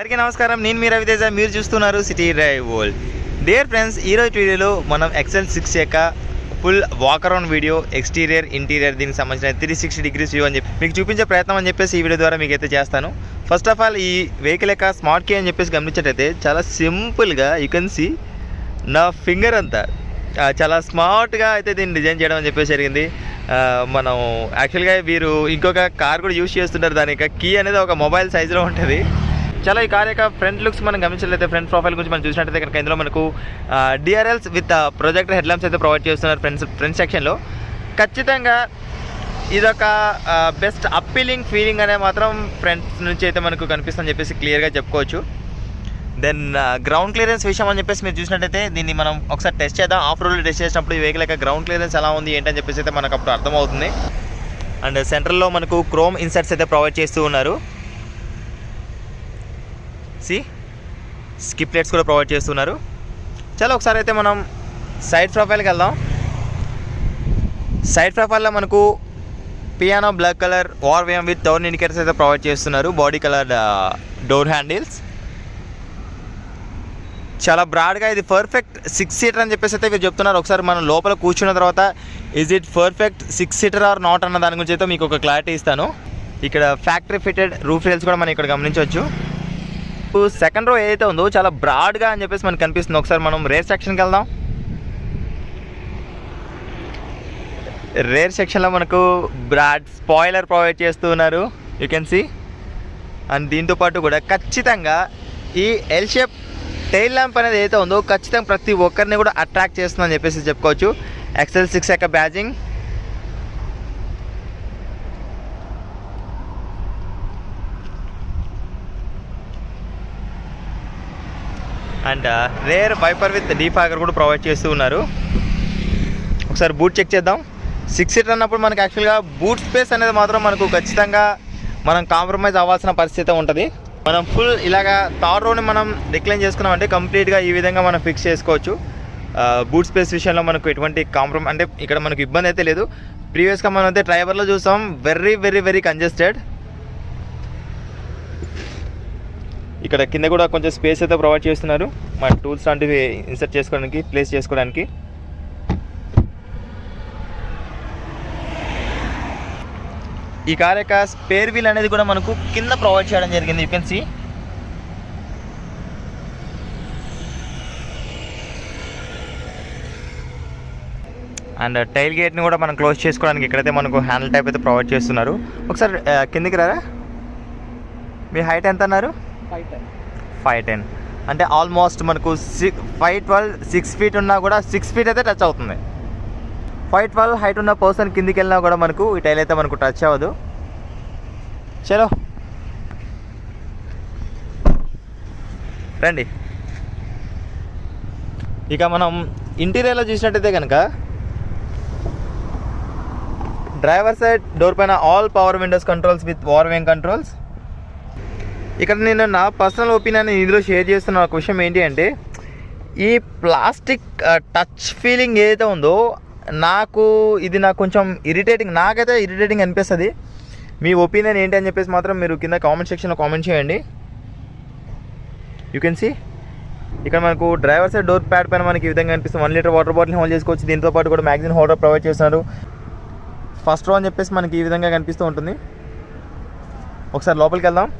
అందరికీ నమస్కారం, నేను మీ రవితేజ, మీరు చూస్తున్నారు city drive world. Dear friends, ఈరోజు వీడియోలో మనం XL6 యొక్క full walk around video, exterior interior దీనికి సంబంధించిన 360 degrees వ్యూ అని చెప్పి మీకు చూపించే ప్రయత్నం అని చెప్పేసి ఈ వీడియో ద్వారా మీకు అయితే చేస్తాను. ఫస్ట్ ఆఫ్ ఆల్ ఈ వెహికల్ యొక్క స్మార్ట్ కీ అని చెప్పేసి గమనించినట్టయితే చాలా సింపుల్గా యూ కెన్ సీ నా ఫింగర్ అంతా చాలా స్మార్ట్గా అయితే దీన్ని డిజైన్ చేయడం అని చెప్పేసి జరిగింది. మనం యాక్చువల్గా వీరు ఇంకొక కార్ కూడా యూజ్ చేస్తుంటారు, దాని యొక్క కీ అనేది ఒక మొబైల్ సైజులో ఉంటుంది. చాలా ఈ కార్ యొక్క ఫ్రంట్ లుక్స్ మనం గమనించలేతే ఫ్రంట్ ప్రొఫైల్ గురించి మనం చూసినట్టయితే కనుక ఇందులో మనకు DRLs with projector head lamps అయితే ప్రొవైడ్ చేస్తున్నారు ఫ్రంట్ సెక్షన్లో. ఖచ్చితంగా ఇదొక బెస్ట్ అప్పీలింగ్ ఫీలింగ్ అనే మాత్రం ఫ్రంట్ నుంచి అయితే మనకు కనిపిస్తుందని చెప్పేసి క్లియర్గా చెప్పుకోవచ్చు. దెన్ గ్రౌండ్ క్లియరెన్స్ విషయం అని చెప్పేసి మీరు చూసినట్టయితే దీన్ని మనం ఒకసారి టెస్ట్ చేద్దాం. ఆఫ్ రోడ్ టెస్ట్ చేసినప్పుడు ఈ వెహికల్ యొక్క గ్రౌండ్ క్లియరెన్స్ ఎలా ఉంది ఏంటని చెప్పేసి అయితే మనకు అప్పుడు అర్థమవుతుంది. అండ్ సెంట్రల్లో మనకు క్రోమ్ ఇన్సర్ట్స్ అయితే ప్రొవైడ్ చేస్తూ ఉన్నారు. స్కిప్ లైట్స్ కూడా ప్రొవైడ్ చేస్తున్నారు. చాలా ఒకసారి అయితే మనం సైడ్ ప్రొఫైల్కి వెళ్దాం. సైడ్ ప్రొఫైల్లో మనకు piano black colour ORVM with turn indicators అయితే ప్రొవైడ్ చేస్తున్నారు. బాడీ కలర్ డోర్ హ్యాండిల్స్ చాలా బ్రాడ్గా, ఇది పర్ఫెక్ట్ 6 సీటర్ అని చెప్పేసి అయితే మీరు చెప్తున్నారు. ఒకసారి మనం లోపల కూర్చున్న తర్వాత is it perfect 6 seater or not అన్న దాని గురించి అయితే మీకు ఒక క్లారిటీ ఇస్తాను. ఇక్కడ ఫ్యాక్టరీ ఫిటెడ్ రూఫ్ రైల్స్ కూడా మనం ఇక్కడ గమనించవచ్చు. సెకండ్ రో ఏదైతే ఉందో చాలా బ్రాడ్గా అని చెప్పేసి మనకు కనిపిస్తుంది. ఒకసారి మనం రేర్ సెక్షన్కి వెళ్దాం. రేర్ సెక్షన్లో మనకు బ్రాడ్ స్పాయిలర్ ప్రొవైడ్ చేస్తూ ఉన్నారు, యూ కెన్ సీ. అండ్ దీంతోపాటు కూడా ఖచ్చితంగా ఈ ఎల్ షేప్ టైల్ ల్యాంప్ అనేది ఏదైతే ఉందో ఖచ్చితంగా ప్రతి ఒక్కరిని కూడా అట్రాక్ట్ చేస్తుందని చెప్పేసి చెప్పుకోవచ్చు. XL6 యొక్క badging and rear wiper with defogger కూడా ప్రొవైడ్ చేస్తూ ఉన్నారు. ఒకసారి బూట్ చెక్ చేద్దాం. 6 సీటర్ అన్నప్పుడు మనకి యాక్చువల్గా బూట్ స్పేస్ అనేది మాత్రం మనకు ఖచ్చితంగా మనం కాంప్రమైజ్ అవ్వాల్సిన పరిస్థితి ఉంటుంది. మనం ఫుల్ ఇలాగా థర్డ్ రోని మనం డిక్లైన్ చేసుకున్నామంటే కంప్లీట్గా ఈ విధంగా మనం ఫిక్స్ చేసుకోవచ్చు. బూట్ స్పేస్ విషయంలో మనకు ఎటువంటి అంటే ఇక్కడ మనకు ఇబ్బంది అయితే లేదు. ప్రీవియస్గా మనం అయితే డ్రైవర్లో చూసాం వెరీ వెరీ వెరీ కంజెస్టెడ్. ఇక్కడ కింద కూడా కొంచెం స్పేస్ అయితే ప్రొవైడ్ చేస్తున్నారు మన టూల్స్ లాంటివి ఇన్సర్ట్ చేసుకోవడానికి, ప్లేస్ చేసుకోవడానికి. ఈ కార్ యొక్క స్పేర్ వీల్ అనేది కూడా మనకు కింద ప్రొవైడ్ చేయడం జరిగింది, you can see. And tail గేట్ని కూడా మనం క్లోజ్ చేసుకోవడానికి ఇక్కడైతే మనకు హ్యాండిల్ టైప్ అయితే ప్రొవైడ్ చేస్తున్నారు. ఒకసారి కిందికి రారా. మీ హైట్ ఎంత అన్నారు? 5'10". అంటే ఆల్మోస్ట్ మనకు 5'12", 6 feet ఉన్నా కూడా 6 feet అయితే టచ్ అవుతుంది. 5'12" హైట్ ఉన్న పర్సన్ కిందికి వెళ్ళినా కూడా మనకు ఈ టైల్ అయితే మనకు టచ్ అవ్వదు. చలో రండి. ఇక మనం ఇంటీరియర్లో చూసినట్టయితే కనుక డ్రైవర్ సైడ్ డోర్ పైన all power windows controls with ORVM controls. ఇక్కడ నేను నా పర్సనల్ ఒపీనియన్ ఇందులో షేర్ చేస్తున్న ఒక విషయం ఏంటి అంటే ఈ ప్లాస్టిక్ టచ్ ఫీలింగ్ ఏదైతే ఉందో నాకు కొంచెం ఇరిటేటింగ్, నాకైతే ఇరిటేటింగ్ అనిపిస్తుంది. మీ ఒపీనియన్ ఏంటి అని చెప్పేసి మాత్రం మీరు కింద కామెంట్ సెక్షన్లో కామెంట్ చేయండి. యూ కెన్ సీ ఇక్కడ మనకు డ్రైవర్ సైడ్ డోర్ ప్యాడ్ పైన మనకి ఈ విధంగా అనిపిస్తుంది. 1 లీటర్ వాటర్ బాటిల్ని హోల్డ్ చేసుకోవచ్చు. దీంతో పాటు కూడా మ్యాగజైన్ హోల్డర్ ప్రొవైడ్ చేస్తున్నారు. ఫస్ట్ రో అని చెప్పేసి మనకి ఈ విధంగా కనిపిస్తూ ఉంటుంది. ఒకసారి లోపలికి వెళ్దాం.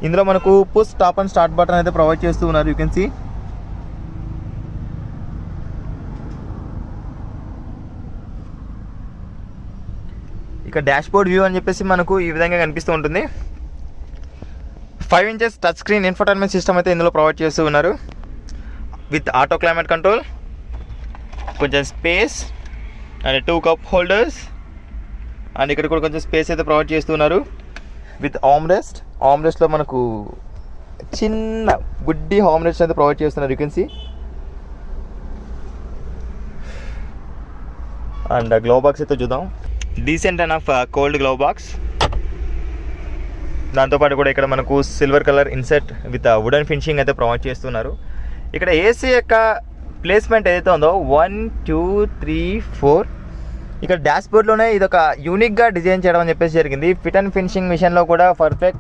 ఇందులో మనకు push stop and start button అయితే ప్రొవైడ్ చేస్తూ ఉన్నారు, యూ కెన్ సీ. ఇక డాష్ బోర్డ్ వ్యూ అని చెప్పేసి మనకు ఈ విధంగా కనిపిస్తూ ఉంటుంది. 5 inches touch screen infotainment system అయితే ఇందులో ప్రొవైడ్ చేస్తూ ఉన్నారు విత్ ఆటో క్లైమేట్ కంట్రోల్, కొంచెం space and 2 cup holders. And ఇక్కడ కూడా కొంచెం స్పేస్ అయితే ప్రొవైడ్ చేస్తున్నారు విత్ ఆమ్రెస్ట్లో మనకు చిన్న గుడ్డి ఆమ్రెస్ట్ అయితే ప్రొవైడ్ చేస్తున్నారు, you can see. And glow box అయితే చూద్దాం. Decent and of cold glow box. దాంతోపాటు కూడా ఇక్కడ మనకు silver colour inset with wooden finishing అయితే ప్రొవైడ్ చేస్తున్నారు. ఇక్కడ ఏసీ యొక్క ప్లేస్మెంట్ ఏదైతే ఉందో 1, 2, 3, 4 ఇక్కడ డాష్ బోర్డ్లోనే ఇది ఒక యూనిక్గా డిజైన్ చేయడం అని చెప్పేసి జరిగింది. ఫిట్ అండ్ ఫినిషింగ్ విషయంలో కూడా perfect,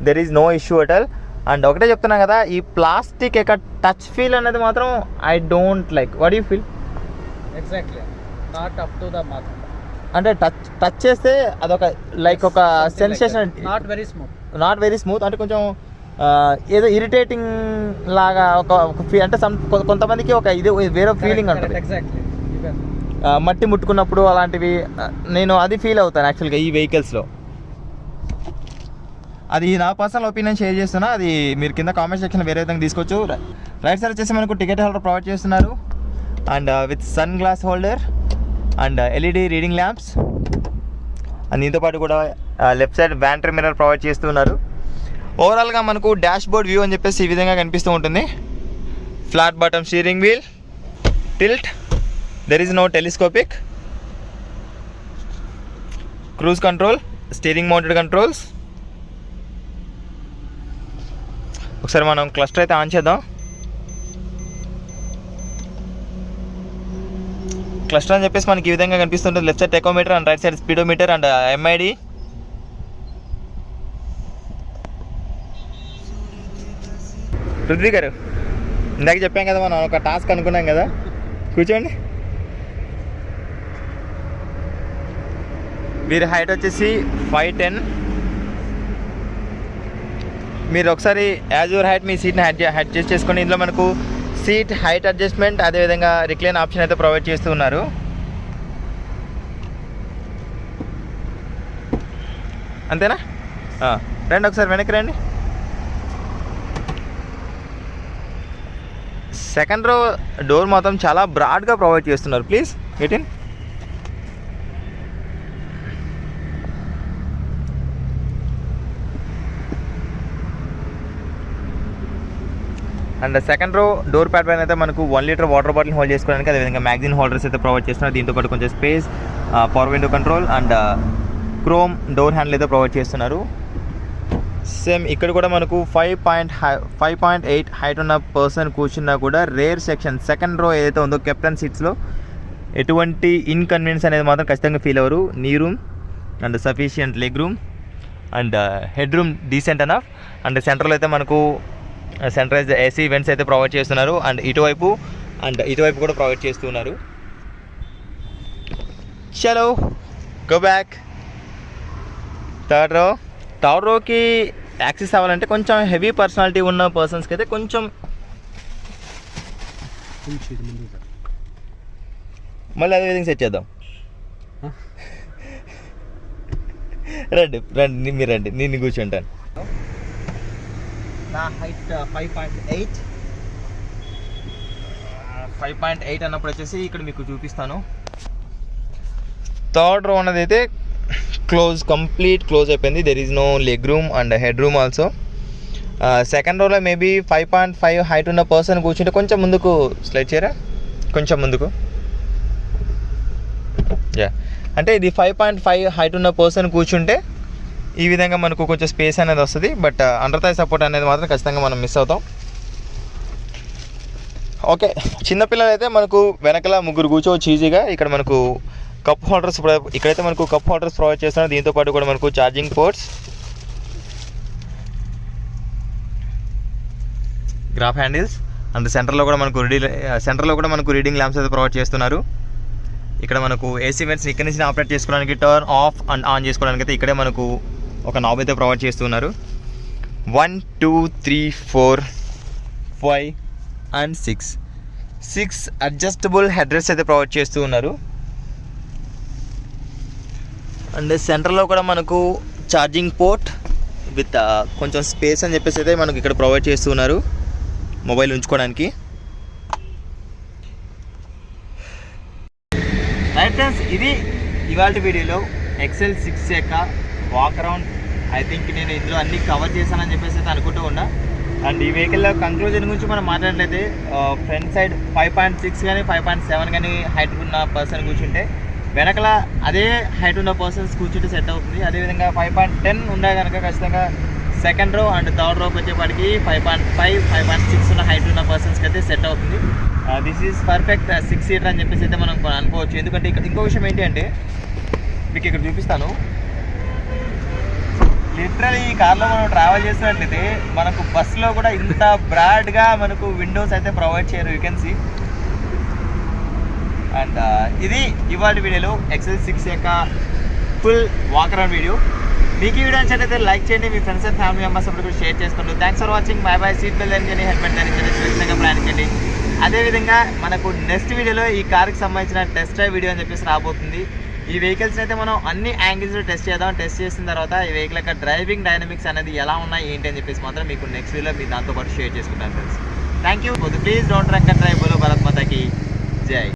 there is no issue at all. And ఒకటే చెప్తున్నా కదా, ఈ ప్లాస్టిక్ యొక్క టచ్ ఫీల్ అనేది మాత్రం I don't like. What you feel? Exactly, not up to the mark. అంటే టచ్ చేస్తే అదొక లైక్ ఒక సెన్సేషన్, నాట్ వెరీ స్మూత్. అంటే కొంచెం ఏదో ఇరిటేటింగ్ లాగా ఒక ఫీల్. అంటే కొంతమందికి ఒక ఇది వేరే ఫీలింగ్ ఉంటుంది. ఎగ్జాక్ట్లీ, మట్టి ముట్టుకున్నప్పుడు అలాంటివి నేను అది ఫీల్ అవుతాను యాక్చువల్గా ఈ వెహికల్స్లో. అది నా పర్సనల్ ఒపీనియన్ షేర్ చేస్తున్నా, అది మీరు కింద కామెంట్ సెక్షన్లో వేరే విధంగా తీసుకోవచ్చు. రైట్ సైడ్ వచ్చేసి మనకు టికెట్ హోల్డర్ ప్రొవైడ్ చేస్తున్నారు, and with sunglass holder and LED reading lamps. And దీంతో పాటు కూడా లెఫ్ట్ సైడ్ బ్యాంటర్ మిర్రర్ ప్రొవైడ్ చేస్తున్నారు. ఓవరాల్గా మనకు డాష్ బోర్డ్ వ్యూ అని చెప్పేసి ఈ విధంగా కనిపిస్తూ ఉంటుంది. Flat bottom steering wheel, tilt, there is no telescopic, cruise control, steering mounted controls. ఒకసారి మనం క్లస్టర్ అయితే ఆన్ చేద్దాం. క్లస్టర్ అని చెప్పేసి మనకి ఈ విధంగా కనిపిస్తుంటుంది. Left side tachometer and right side speedometer and MID. Prithvi గారు, ఇందాక చెప్పాం కదా మనం ఒక టాస్క్ అనుకున్నాం కదా, కూర్చోండి. వీరి హైట్ వచ్చేసి 5'10". మీరు ఒకసారి యాజ్ యువర్ హైట్ మీ సీట్ని అడ్జస్ట్ చేసుకొని, ఇందులో మనకు సీట్ హైట్ అడ్జస్ట్మెంట్, అదేవిధంగా రిక్లైన్ ఆప్షన్ అయితే ప్రొవైడ్ చేస్తూ ఉన్నారు. అంతేనా? రండి ఒకసారి వెనక్కి రండి. సెకండ్ రో డోర్ మాత్రం చాలా బ్రాడ్గా ప్రొవైడ్ చేస్తున్నారు. Please get in. And second row door pad పైన అయితే మనకు 1 లీటర్ వాటర్ బాటిల్ హోల్డ్ చేసుకోవడానికి, అదేవిధంగా మ్యాగజైన్ హోల్డర్స్ అయితే ప్రొవైడ్ చేస్తున్నారు. దీంతో పాటు కొంచెం space, power window control and chrome door handle అయితే ప్రొవైడ్ చేస్తున్నారు. సేమ్ ఇక్కడ కూడా మనకు 5.8 హైట్ ఉన్న పర్సన్ కూర్చున్నా కూడా రేర్ సెక్షన్ సెకండ్ రో ఏదైతే ఉందో కెప్టెన్ సీట్స్లో ఎటువంటి ఇన్కన్వీనియన్స్ అనేది మాత్రం ఖచ్చితంగా ఫీల్ అవ్వరు. నీ room and sufficient leg room and head room decent enough. And సెంటర్లో అయితే మనకు సెంట్రైజ్ ఏసీ వెంట్స్ అయితే ప్రొవైడ్ చేస్తున్నారు. అండ్ ఇటువైపు కూడా ప్రొవైడ్ చేస్తున్నారు. చలో గో బ్యాక్. థర్డ్ రోకి యాక్సెస్ అవ్వాలంటే కొంచెం హెవీ పర్సనాలిటీ ఉన్న పర్సన్స్కి అయితే కొంచెం మళ్ళీ అదే విధంగా సెట్ చేద్దాం. రండి మీరు రండి, నేను కూర్చుంటాను. నా హైట్ 5.8 అన్నప్పుడు వచ్చేసి ఇక్కడ మీకు చూపిస్తాను. థర్డ్ రో అన్నది అయితే కంప్లీట్ క్లోజ్ అయిపోయింది. There is no leg room and head room also. Second రోలో మేబీ 5.5 హైట్ ఉన్న పర్సన్ కూర్చుంటే కొంచెం ముందుకు స్లైడ్ చేయరా, కొంచెం ముందుకు. అంటే ఇది 5.5 హైట్ ఉన్న పర్సన్ కూర్చుంటే ఈ విధంగా మనకు కొంచెం స్పేస్ అనేది వస్తుంది. బట్ అండర్ థై సపోర్ట్ అనేది మాత్రం ఖచ్చితంగా మనం మిస్ అవుతాం. ఓకే, చిన్నపిల్లలు అయితే మనకు వెనకల ముగ్గురు కూర్చోవచ్చు ఈజీగా. ఇక్కడ మనకు కప్ హోల్డర్స్, ఇక్కడైతే మనకు కప్ హోల్డర్స్ ప్రొవైడ్ చేస్తున్నారు. దీంతో పాటు కూడా మనకు charging ports, graph handles and సెంటర్లో కూడా మనకు రీడింగ్ ల్యాంప్స్ అయితే ప్రొవైడ్ చేస్తున్నారు. ఇక్కడ మనకు ఏసీ వెంట్స్ ఇక్కడ నుంచి ఆపరేట్ చేసుకోవడానికి, టర్న్ ఆఫ్ అండ్ ఆన్ చేసుకోవడానికి అయితే ఇక్కడే మనకు ఒక నాబ్ అయితే ప్రొవైడ్ చేస్తున్నారు. 1 2 3 4 5 and 6 అడ్జస్టబుల్ హెడ్ రెస్ట్ అయితే ప్రొవైడ్ చేస్తూ ఉన్నారు. అండ్ సెంటర్లో కూడా మనకు ఛార్జింగ్ పోర్ట్ విత్ కొంచెం స్పేస్ అని చెప్పేసి అయితే మనకు ఇక్కడ ప్రొవైడ్ చేస్తున్నారు మొబైల్ ఉంచుకోవడానికి. రైట్ ఫ్రెండ్స్, ఇది ఇవాళ వీడియోలో XL6 యొక్క వాక్ అరౌండ్. ఐ థింక్ నేను ఇందులో అన్నీ కవర్ చేశానని చెప్పేసి అయితే అనుకుంటూ ఉన్నా. అండ్ ఈ వెహికల్లో కంక్లూజన్ గురించి మనం మాట్లాడినట్లయితే ఫ్రంట్ సైడ్ 5.6 కానీ 5.7 కానీ హైట్ ఉన్న పర్సన్ కూర్చుంటే వెనకల అదే హైట్ ఉన్న పర్సన్స్ కూర్చుంటే సెట్ అవుతుంది. అదేవిధంగా 5.10 ఉండే కనుక ఖచ్చితంగా సెకండ్ రో అండ్ థర్డ్ రోకి వచ్చేపాటికి 5.5 5.6 ఉన్న హైట్ ఉన్న పర్సన్స్కి అయితే సెట్ అవుతుంది. దిస్ ఈజ్ పర్ఫెక్ట్ 6 సీటర్ అని చెప్పేసి అయితే మనం అనుకోవచ్చు. ఎందుకంటే ఇక్కడ ఇంకో విషయం ఏంటి అంటే మీకు ఇక్కడ చూపిస్తాను. లిటరలీ ఈ కార్లో మనం ట్రావెల్ చేసినట్లయితే మనకు బస్సులో కూడా ఇంత బ్రాడ్గా మనకు విండోస్ అయితే ప్రొవైడ్ చేయరు, యూ కెన్ సీ. అండ్ ఇది ఇవాళ వీడియోలో XL6 యొక్క ఫుల్ వాక్ అరౌండ్ వీడియో. మీకు ఈ వీడియో నచ్చినట్లయితే లైక్ చేయండి, మీ ఫ్రెండ్స్ అండ్ ఫ్యామిలీ మెంబర్స్ అప్పుడు కూడా షేర్ చేసుకోండి. Thanks for watching. By by. Seat belt ధరించండి, హెల్మెట్ ధరించండి, సురక్షితంగా ప్రయాణించండి. అదేవిధంగా మనకు నెక్స్ట్ వీడియోలో ఈ కార్కి సంబంధించిన టెస్ట్ డ్రైవ్ వీడియో అని చెప్పేసి రాబోతుంది. ఈ వెహికల్స్ని అయితే మనం అన్ని యాంగిల్స్లో టెస్ట్ చేద్దాం. టెస్ట్ చేసిన తర్వాత ఈ వెహికల్ యొక్క డ్రైవింగ్ డైనమిక్స్ అనేది ఎలా ఉన్నాయి ఏంటి అని చెప్పేసి మాత్రం మీకు నెక్స్ట్ వీడియోలో మీ దాంతో పాటు షేర్ చేసుకుంటాను friends. Thank you. Please don't drunk and drive. బోలో భారత్ మాతాకి జై.